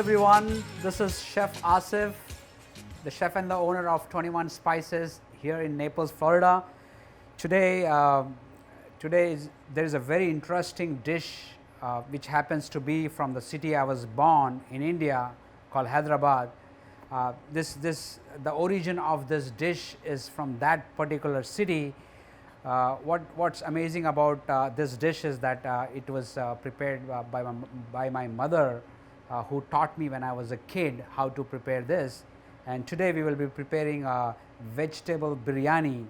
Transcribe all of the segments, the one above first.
everyone, this is Chef Asif, the chef and the owner of 21 Spices here in Naples, Florida. Today, there is a very interesting dish which happens to be from the city I was born in India called Hyderabad. The origin of this dish is from that particular city. What's amazing about this dish is that it was prepared by my mother, who taught me when I was a kid how to prepare this. And today we will be preparing a vegetable biryani.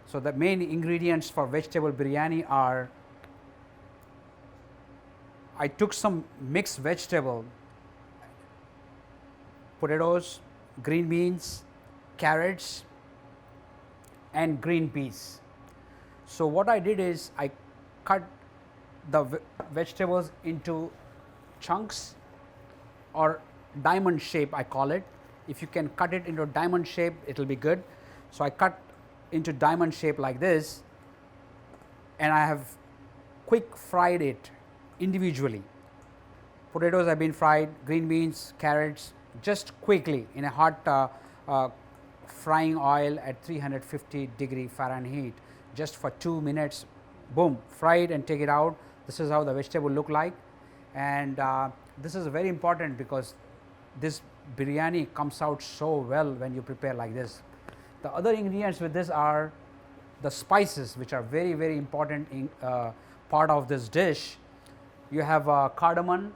So the main ingredients for vegetable biryani are, I took some mixed vegetable, potatoes, green beans, carrots and green peas. So what I did is I cut the vegetables into chunks or diamond shape, I call it. If you can cut it into diamond shape, it will be good. So I cut into diamond shape like this, and I have quick fried it individually. Potatoes have been fried, green beans, carrots, just quickly in a hot frying oil at 350-degree Fahrenheit, just for 2 minutes. Boom, fry it and take it out. This is how the vegetable look like. And this is very important because this biryani comes out so well when you prepare like this. The other ingredients with this are the spices, which are very, very important in part of this dish. You have cardamom,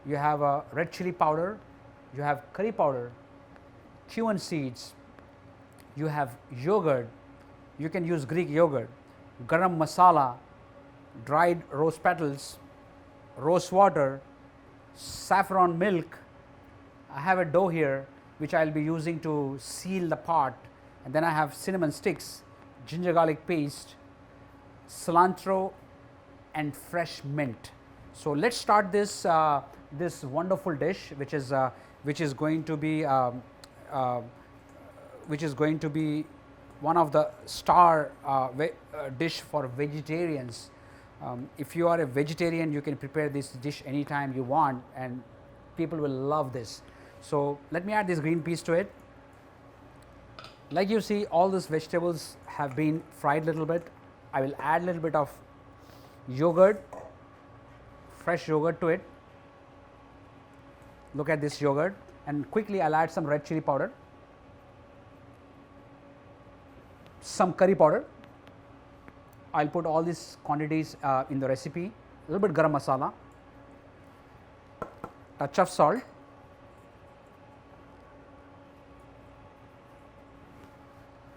you have red chili powder, you have curry powder, cumin seeds, you have yogurt, you can use Greek yogurt, garam masala, dried rose petals, rose water, saffron milk. I have a dough here which I will be using to seal the pot, and then I have cinnamon sticks, ginger garlic paste, cilantro and fresh mint. So let's start this this wonderful dish, which is going to be one of the star dish for vegetarians. If you are a vegetarian, you can prepare this dish anytime you want and people will love this. So let me add these green peas to it. Like you see, all these vegetables have been fried a little bit. I will add a little bit of yogurt, fresh yogurt to it. Look at this yogurt, and quickly I'll add some red chili powder, some curry powder. I'll put all these quantities in the recipe. A little bit garam masala, touch of salt,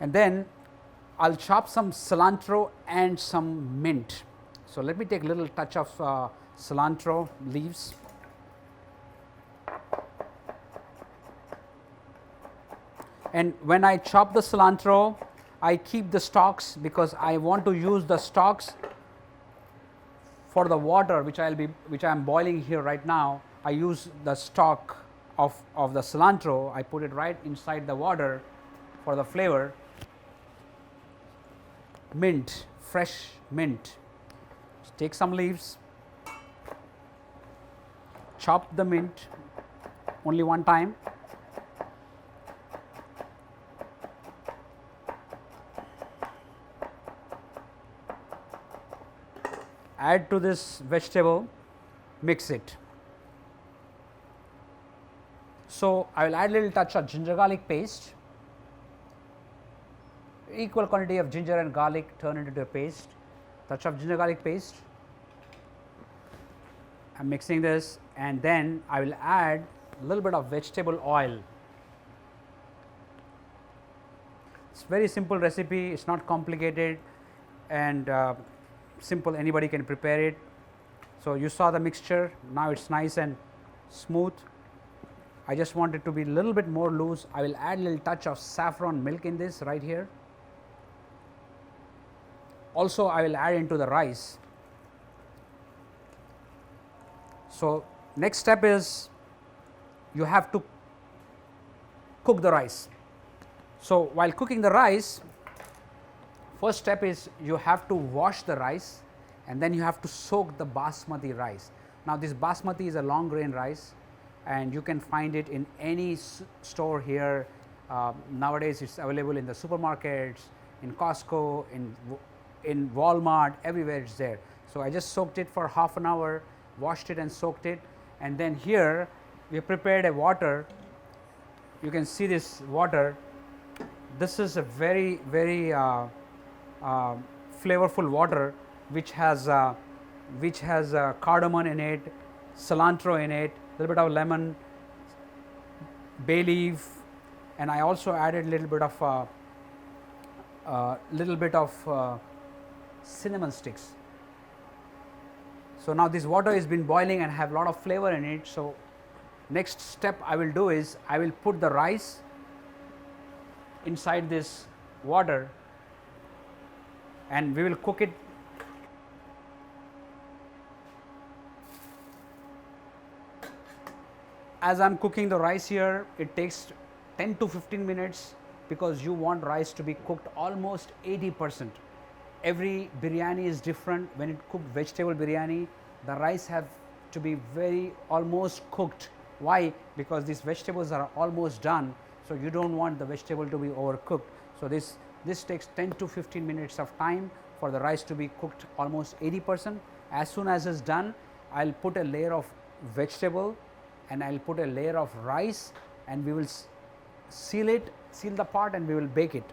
and then I'll chop some cilantro and some mint. So let me take a little touch of cilantro leaves. And when I chop the cilantro, I keep the stalks because I want to use the stalks for the water which I am boiling here right now. I use the stalk of the cilantro. I put it right inside the water for the flavor. Mint, fresh mint. Just take some leaves, chop the mint only one time. Add to this vegetable, mix it. So I will add a little touch of ginger garlic paste. Equal quantity of ginger and garlic turn it into a paste. Touch of ginger garlic paste. I am mixing this, and then I will add a little bit of vegetable oil. It's very simple recipe. It's not complicated, and simple, anybody can prepare it. So you saw the mixture, now it's nice and smooth. I just want it to be a little bit more loose. I will add a little touch of saffron milk in this right here. Also I will add into the rice. So next step is you have to cook the rice. So while cooking the rice, first step is you have to wash the rice, and then you have to soak the basmati rice. Now this basmati is a long grain rice, and you can find it in any store here. Nowadays it's available in the supermarkets, in Costco, in Walmart, everywhere it's there. So I just soaked it for half an hour, washed it and soaked it, and then here we have prepared a water. You can see this water. This is a very flavorful water which has cardamom in it, cilantro in it, a little bit of lemon, bay leaf, and I also added a little bit of cinnamon sticks. So now this water has been boiling and have a lot of flavor in it. So next step I will do is I will put the rice inside this water and we will cook it. As I am cooking the rice here, it takes 10 to 15 minutes because you want rice to be cooked almost 80%. Every biryani is different. When it cooked vegetable biryani, the rice have to be very almost cooked. Why? Because these vegetables are almost done, so you don't want the vegetable to be overcooked. So this takes 10 to 15 minutes of time for the rice to be cooked almost 80%. As soon as it's done, I'll put a layer of vegetable and I'll put a layer of rice, and we will seal the pot and we will bake it.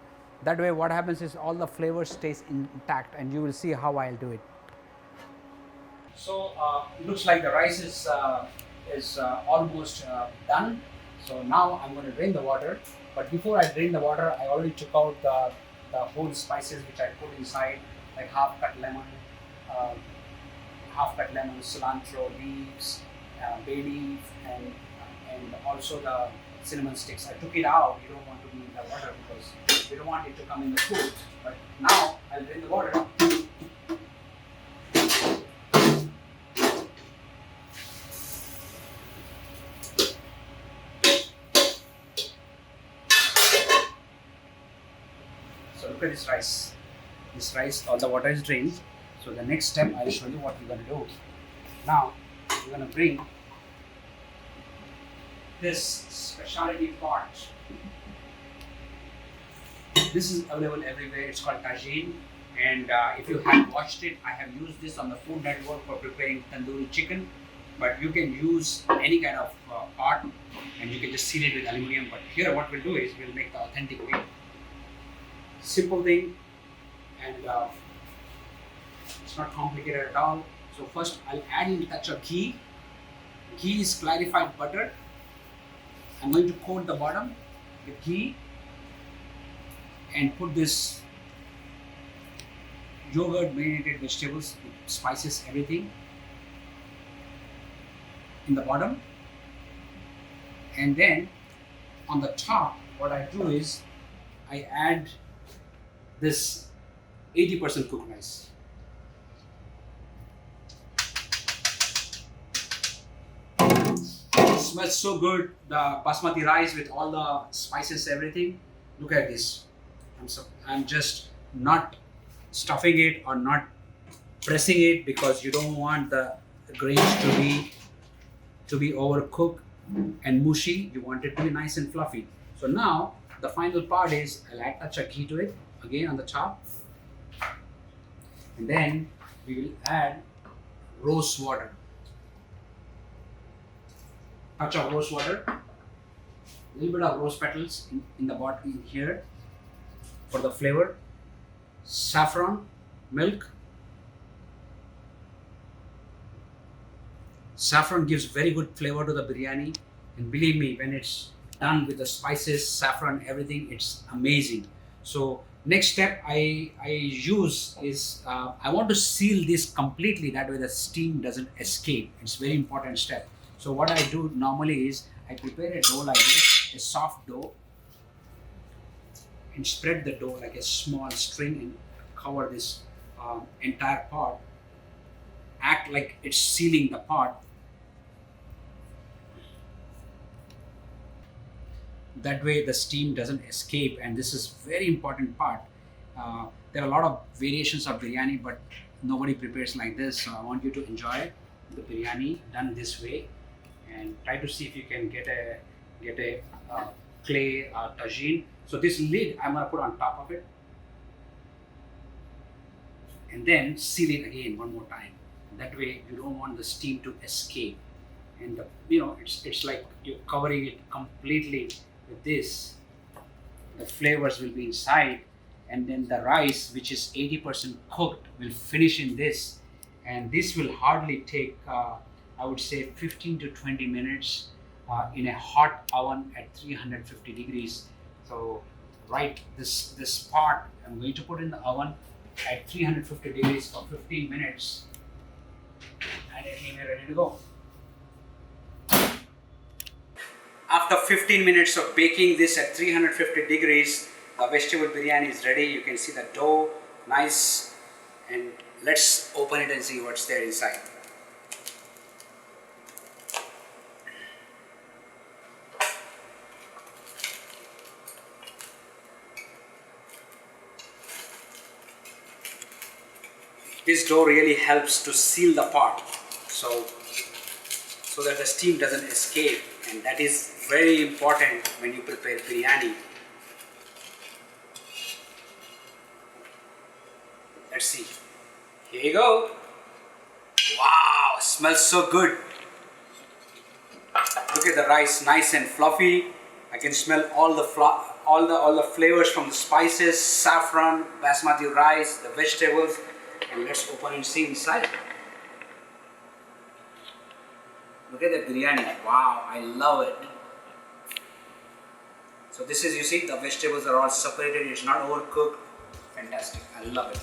That way what happens is all the flavor stays intact, and you will see how I'll do it. So it looks like the rice is almost done. So now I'm going to drain the water, but before I drain the water, I already took out the whole spices which I put inside, like half cut lemon, cilantro leaves, bay leaf, and also the cinnamon sticks. I took it out. You don't want to be in the water because we don't want it to come in the food. But now I'll drain the water. So look at this rice. This rice, all the water is drained. So the next step, I'll show you what we're going to do. Now we're going to bring this specialty pot. This is available everywhere. It's called tagine, and if you have watched it, I have used this on the Food Network for preparing tandoori chicken. But you can use any kind of pot, and you can just seal it with aluminium. But here, what we'll do is we'll make the authentic way. Simple thing, and it's not complicated at all. So first, I'll add in a touch of ghee. Ghee is clarified butter. I'm going to coat the bottom with ghee and put this yogurt marinated vegetables, spices, everything in the bottom. And then on the top, what I do is I add this 80% cooked rice. It smells so good, the basmati rice with all the spices, everything. Look at this. I'm just not stuffing it or not pressing it because you don't want the grains to be overcooked and mushy. You want it to be nice and fluffy. So now the final part is I'll add a touch of ghee to it again on the top, and then we will add rose water. Touch of rose water, a little bit of rose petals in the bottom here for the flavor, saffron, milk. Saffron gives very good flavor to the biryani, and believe me, when it's done with the spices, saffron, everything, it's amazing. So next step I use is I want to seal this completely, that way the steam doesn't escape. It's a very important step. So what I do normally is I prepare a dough like this, a soft dough, and spread the dough like a small string and cover this entire pot. Act like it's sealing the pot. That way the steam doesn't escape, and this is very important part. There are a lot of variations of biryani, but nobody prepares like this, so I want you to enjoy it. the biryani done this way, and try to see if you can get a clay tagine. So this lid I'm gonna put on top of it, and then seal it again one more time. That way you don't want the steam to escape, and it's like you're covering it completely with this. The flavors will be inside, and then the rice, which is 80% cooked, will finish in this, and this will hardly take I would say 15 to 20 minutes in a hot oven at 350 degrees. So right, this part I'm going to put in the oven at 350 degrees for 15 minutes, and it will be ready to go. After 15 minutes of baking this at 350 degrees, the vegetable biryani is ready. You can see the dough, nice, and let's open it and see what's there inside. This dough really helps to seal the pot, so that the steam doesn't escape, and that is very important when you prepare biryani. Let's see. Here you go. Wow, smells so good. Look at the rice, nice and fluffy. I can smell all the flavors from the spices, saffron, basmati rice, the vegetables, and let's open and see inside. Look at the biryani. Wow, I love it. So this is, you see, the vegetables are all separated. It's not overcooked. Fantastic. I love it.